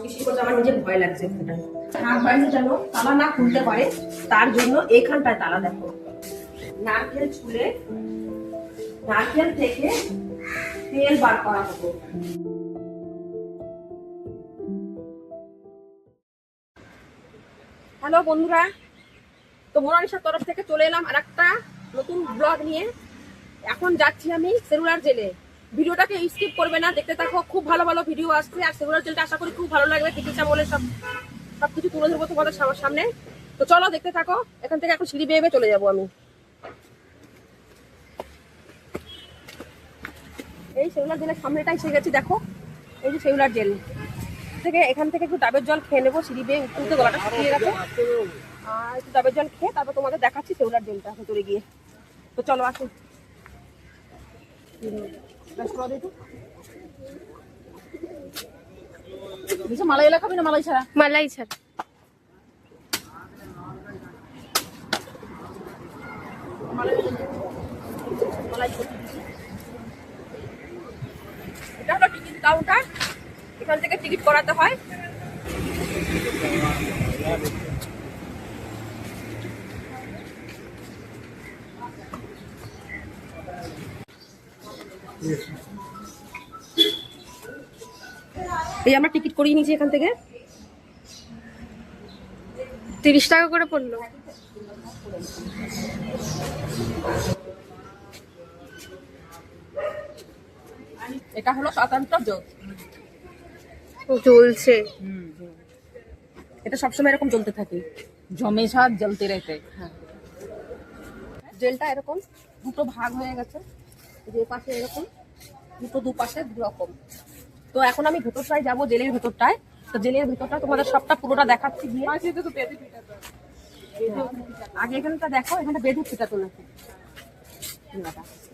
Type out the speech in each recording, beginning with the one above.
করতে আমার নিজের ভয় লাগছে এখানটায়। হাত বাইরে যেন তালা না খুলতে পারে, তার জন্য এখানটায় তালা দেখো। নারকেল ছুলে নারকেল থেকে তেল বার করা হতো। হ্যালো বন্ধুরা, তো মোনালিসার তরফ থেকে চলে এলাম আর একটা নতুন ব্লগ নিয়ে। এখন যাচ্ছি আমি সেলুলার জেলে। ভিডিওটাকে স্কিপ করবে না, দেখতে থাকো, খুব ভালো ভালো ভিডিও আসছে। আর সেলুলার জেলটা আশা করি খুব ভালো লাগবে। চিকিৎসা বলে সবকিছু তুলে ধরবো তোমাদের সামনে। তো চলো দেখতে থাকো। এখান থেকে এখন সিঁড়ি বেয়ে চলে যাবো আমি। এই সেলুলার জেলের সামনেটাই এসে গেছি, দেখো এই যে সেলুলার জেল। এখান থেকে একটু ডাবের জল খেয়ে নেবো, সিঁড়ি বেয়ে উঠতে গলাটা শুকিয়ে গেছে। আর একটু ডাবের জল খেয়ে তারপর তোমাদের দেখাচ্ছি সেলুলার জেলটা ভেতরে গিয়ে। তো চলো আসো। মালাই এলাকা খাবি না? মালাই ছাড়া। মালাই ছাড়া। এটা হলো টিকিট কাউন্টার, এখান থেকে টিকিট করাতে হয়। এই আমরা টিকিট করিয়ে নিয়েছি এখান থেকে। 30 টাকা করে পড়লো। এটা হলো স্বতন্ত্র জোন। জ্বলছে। এটা সবসময় এরকম জ্বলতে থাকে, हमेशा जलते रहते। হ্যাঁ। জেলটা এরকম দুটো ভাগ হয়ে গেছে, যে পাশে এরকম দুপাশে দু রকম। তো এখন আমি ভেতরটায় যাবো, জেলের ভেতরটায়। তো জেলের ভেতরটা তোমাদের সবটা পুরোটা দেখাচ্ছি গিয়ে। আগে এখানটা দেখো, এখানটা বেঁধে ফিটাতো নাকি,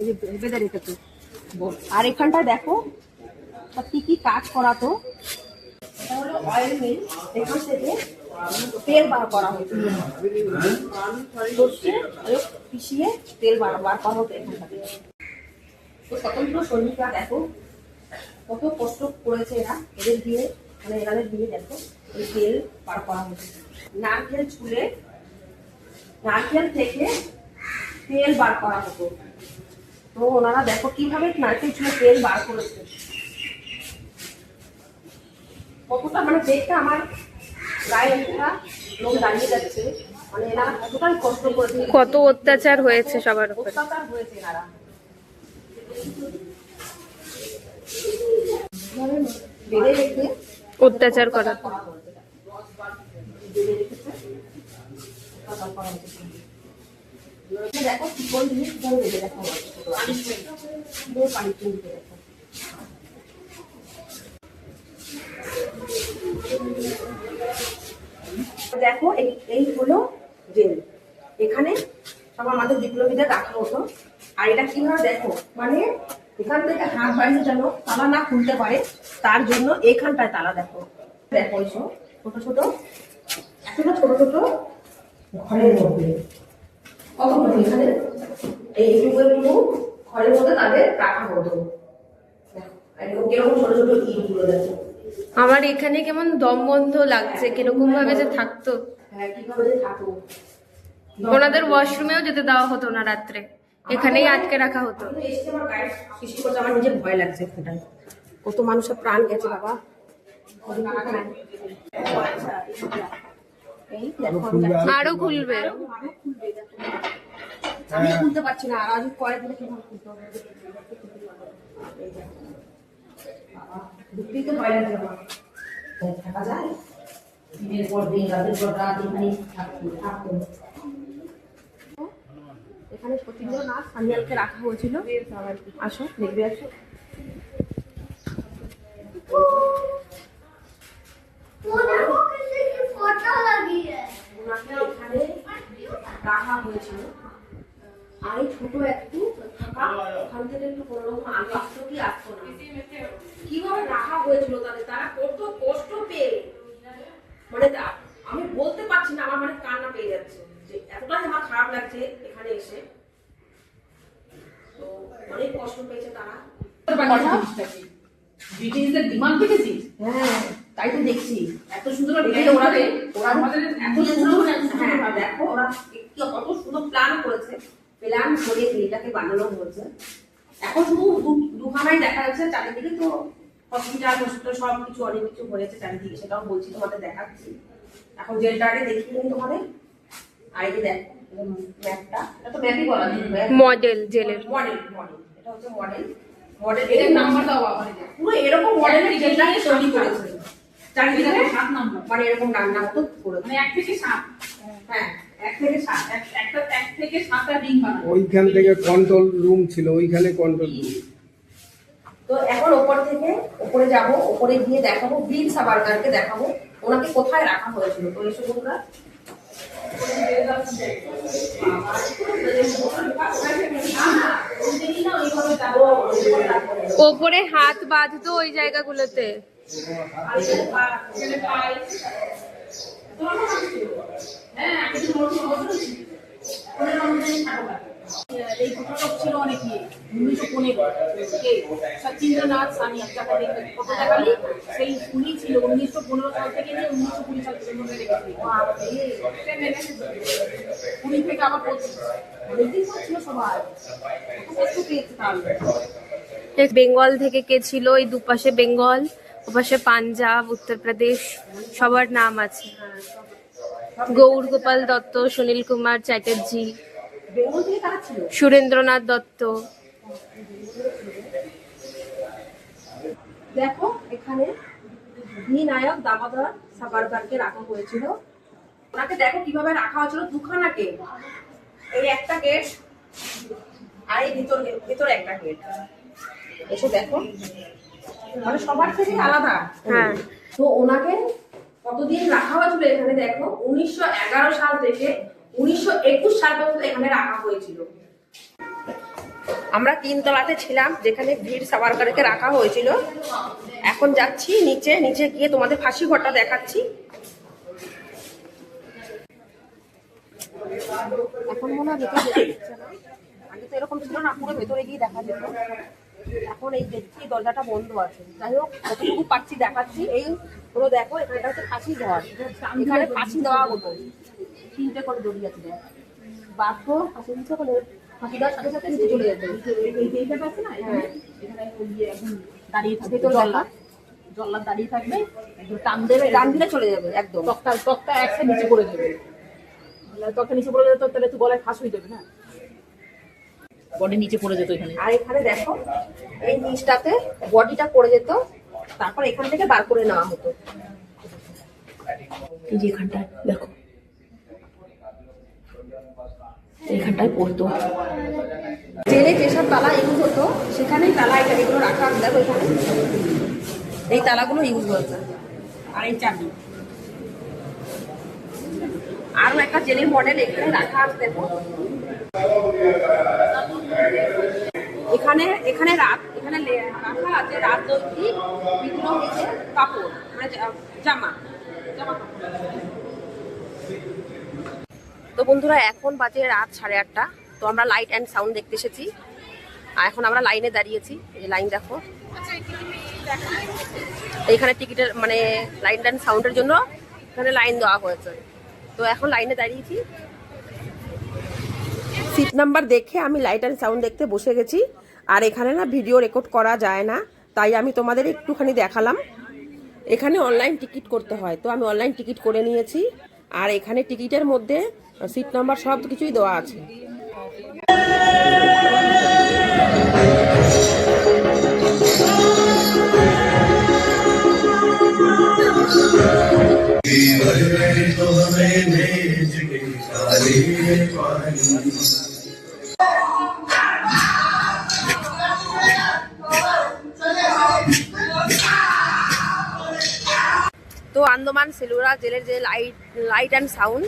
এই যে বেঁধে রেখেছে। আর এখানটায় দেখো কি কি কাজ করাতো। এটা হলো অয়েল মিল, এখান থেকে তেল বার করা হতো। সর্ষে পিষিয়ে তেল বার করা হতো এখান থেকে। তো স্বতন্ত্র সৈনিকরা দেখো কত কষ্ট করেছে এরা, এদের দিয়ে মানে এনাদের দিয়ে দেখো এই তেল বার করা হতো। নারকেল ছুলে নারকেল থেকে তেল বার করা হতো। তো ওনারা দেখো কিভাবে নারকেল ছুলে তেল বার করেছে। কতটা মানে দেখতে আমার গায়ে লোক দাঁড়িয়ে যাচ্ছে, মানে এনারা কতটাই কষ্ট করেছে, কত অত্যাচার হয়েছে সবার উপরে। অত্যাচার হয়েছে এনারা। বেঁধে রেখে অত্যাচার করা। দেখো চিকন জিনিস কিভাবে বেঁধে রাখা হয়েছে। দেখো এই হলো জেল। এখানে সব আমাদের বিপ্লবীদের রাখা হতো। আর এটা কিভাবে দেখো, মানে এখান থেকে হাত বাইরে যেন তালা না খুলতে পারে, তার জন্য এখানটায় তালা দেখো। দেখো এইসব ছোট ছোট এখনো ছোট ছোট ঘরের মধ্যে কত এখানে এই গুলো ঘরের মধ্যে তাদের রাখা হতো। দেখো কিরকম ছোট ছোট ইটগুলো দেখো। আমার এখানে কেমন দম বন্ধ লাগছে, কিরকম ভাবে যে থাকতো। হ্যাঁ, কিভাবে যে থাকতো। ওনাদের ওয়াশরুমেও যেতে দেওয়া হতো না রাত্রে, এখানেই আটকে রাখা হতো। আমার নিজের ভয় লাগছে এখানটায়। কত মানুষের প্রাণ গেছে বাবা। আরো খুলবে। আমি খুলতে পারছি না, আর আজ পরে দিলে কিভাবে খুলতে হবে। ঢুকতেই তো ভয় লাগছে আমার। থাকা যায় দিনের পর দিন, রাতের পর রাত এখানে থাকতো। এখানে সতীন্দ্রনাথ সান্যালকে রাখা হয়েছিল। আসো দেখবে, আসো। এখানে রাখা হয়েছিল। আর এই ছোট একটু ওখান থেকে একটু কোনো রকম আলো আসতো কি আসতো না, কিভাবে রাখা হয়েছিল তাদের, তারা কত কষ্ট পেয়ে, মানে আমি বলতে পারছি না, আমার মানে কান্না পেয়ে যাচ্ছে যে এতটাই আমার খারাপ লাগছে এখানে এসে। তো অনেক কষ্ট পেয়েছে তারা। ব্রিটিশদের ডিমান্ড দেখেছিস? হ্যাঁ, তাই তো দেখছি এত সুন্দর এই যে ওরা আমাদের এত এত সুন্দর, সুন্দর হ্যাঁ দেখো ওরা কত সুন্দর প্ল্যান করেছে, প্ল্যান করে এটাকে বানানো হয়েছে। এখন শুধু দুখানাই দেখা যাচ্ছে চারিদিকে, তো হসপিটাল সব কিছু অনেক কিছু হয়েছে চারিদিকে, সেটাও বলছি তোমাদের দেখাচ্ছি। এখন জেলটাকে দেখিয়ে নিই তোমাদের। আর এই যে দেখো ম্যাপটা, এটা তো ম্যাপই বলা যায়, মডেল জেলের। মডেল মডেল, এটা হচ্ছে মডেল। মডেল এর নাম্বার দাও আবার পুরো এরকম মডেলের জেলটাকে তৈরি করেছে চারিদিকে, 7 নাম্বার, মানে এরকম রান্না মতো করেছে। মানে 1 থেকে 7, হ্যাঁ 1 থেকে 7, একটা 1 থেকে 7টা রিং বানানো। ওইখান থেকে কন্ট্রোল রুম ছিল, ওইখানে কন্ট্রোল রুম। তো এখন উপরে যাব, উপরে গিয়ে দেখাবো বীর সাভারকারকে, দেখাবো ওনাকে কোথায় রাখা হয়েছিল। তো এসে বন্ধুরা ওপরে হাত বাঁধতো ওই জায়গাগুলোতে। হ্যাঁ, আমি তো নোটিস এই ঘটনাটা ছিল অনেক ইয়ে 1915 কে সচিন্দ্রনাথ সানিয়া যাকে দেখবেন কত টাকালি, সেই উনি ছিল 1915 সাল থেকে নিয়ে 1920 সাল পর্যন্ত রেখেছিল। 20 থেকে আবার 25 অনেকদিন ছিল সবাই, কত কষ্ট পেয়েছে তাহলে। বেঙ্গল থেকে কে ছিল, এই দুপাশে বেঙ্গল, ওপাশে পাঞ্জাব, উত্তরপ্রদেশ, সবার নাম আছে। গৌর গোপাল দত্ত, সুনীল কুমার চ্যাটার্জি, বেঙ্গল থেকে কারা ছিল? সুরেন্দ্রনাথ দত্ত। দেখো এখানে নায়ক দামোদর সাভারকারকে রাখা হয়েছিল। ওনাকে দেখো কিভাবে রাখা হয়েছিল, দুখানা গেট, এই একটা গেট আর এই ভিতরে একটা গেট। এসে দেখো মানে সবার থেকে আলাদা। হ্যাঁ। তো ওনাকে কতদিন রাখা হয়েছিল এখানে দেখো, 1911 সাল থেকে 1921 সাল পর্যন্ত এখানে রাখা হয়েছিল। আমরা 3 তলাতে ছিলাম যেখানে বীর সাভারকারকে রাখা হয়েছিল। এখন যাচ্ছি নিচে গিয়ে তোমাদের ফাঁসি ঘরটা দেখাচ্ছি। এখন মনে হয় ভেতরে যেতে দিচ্ছে না, আগে তো এরকম ছিল না, পুরো ভেতরে গিয়ে দেখা যেত। এখন এই দেখছি দরজাটা বন্ধ আছে। যাই হোক যতটুকু পাচ্ছি দেখাচ্ছি। এই পুরো দেখো এখানটা হচ্ছে ফাঁসি ঘর, এখানে ফাঁসি দেওয়া হতো, 3টে করে দড়ি আছে। বাঘও ফাঁসি দিচ্ছে, ফাঁসি দেওয়ার সাথে সাথে নিচে চলে যেত। এই জায়গা আছে না, হ্যাঁ এখানে ওই যে এখন দাঁড়িয়ে থাকবে ভেতর জল্লাদ দাঁড়িয়ে থাকবে, একটু টান দেবে, ডান দিলে চলে যাবে একদম। তক্তা একসাথে নিচে পড়ে যাবে, তক্তা নিচে পড়ে যেত তাহলে তো গলায় ফাঁস হয়ে যাবে না, বডি নিচে পড়ে যেত এখানে। আর এখানে দেখো এই নিচটাতে বডিটা পড়ে যেত, তারপর এখান থেকে বার করে নেওয়া হতো। এই যে এখানটায় দেখো, এখানটায় পড়তো। জেলে যেসব তালা ইউজ হতো সেখানেই তালা এগুলো রাখা আছে। দেখো এখানে এই তালাগুলো ইউজ হতো, আর এই চাবি। আরো একটা জেলের মডেল এখানে রাখা আছে দেখো। এখানে রাখা আছে রাজনৈতিক বিদ্রোহীদের কাপড়, মানে জামা। তো বন্ধুরা এখন বাজে রাত 8:30। তো আমরা লাইট অ্যান্ড সাউন্ড দেখতে এসেছি, আর এখন আমরা লাইনে দাঁড়িয়েছি। এই লাইন দেখো, এইখানে টিকিটের মানে লাইট অ্যান্ড সাউন্ডের জন্য এখানে লাইন দেওয়া হয়েছে। তো এখন লাইনে দাঁড়িয়েছি, সিট নাম্বার দেখে আমি লাইট অ্যান্ড সাউন্ড দেখতে বসে গেছি। আর এখানে না ভিডিও রেকর্ড করা যায় না, তাই আমি তোমাদের একটুখানি দেখালাম। এখানে অনলাইন টিকিট করতে হয়, তো আমি অনলাইন টিকিট করে নিয়েছি। আর এখানে টিকিটের মধ্যে সিট নাম্বার সব কিছুই দেওয়া আছে। তো আন্দামান সেলুলার জেলের যে লাইট অ্যান্ড সাউন্ড,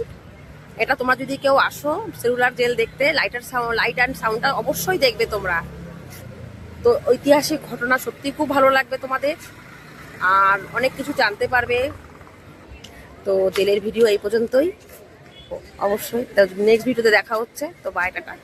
এটা তোমরা যদি কেউ আসো সেলুলার জেল দেখতে, লাইট অ্যান্ড সাউন্ডটা অবশ্যই দেখবে তোমরা। তো ঐতিহাসিক ঘটনা সত্যি খুব ভালো লাগবে তোমাদের, আর অনেক কিছু জানতে পারবে। তো জেলের ভিডিও এই পর্যন্তই, অবশ্যই নেক্সট ভিডিওতে দেখা হচ্ছে। তো বাই, টাটা।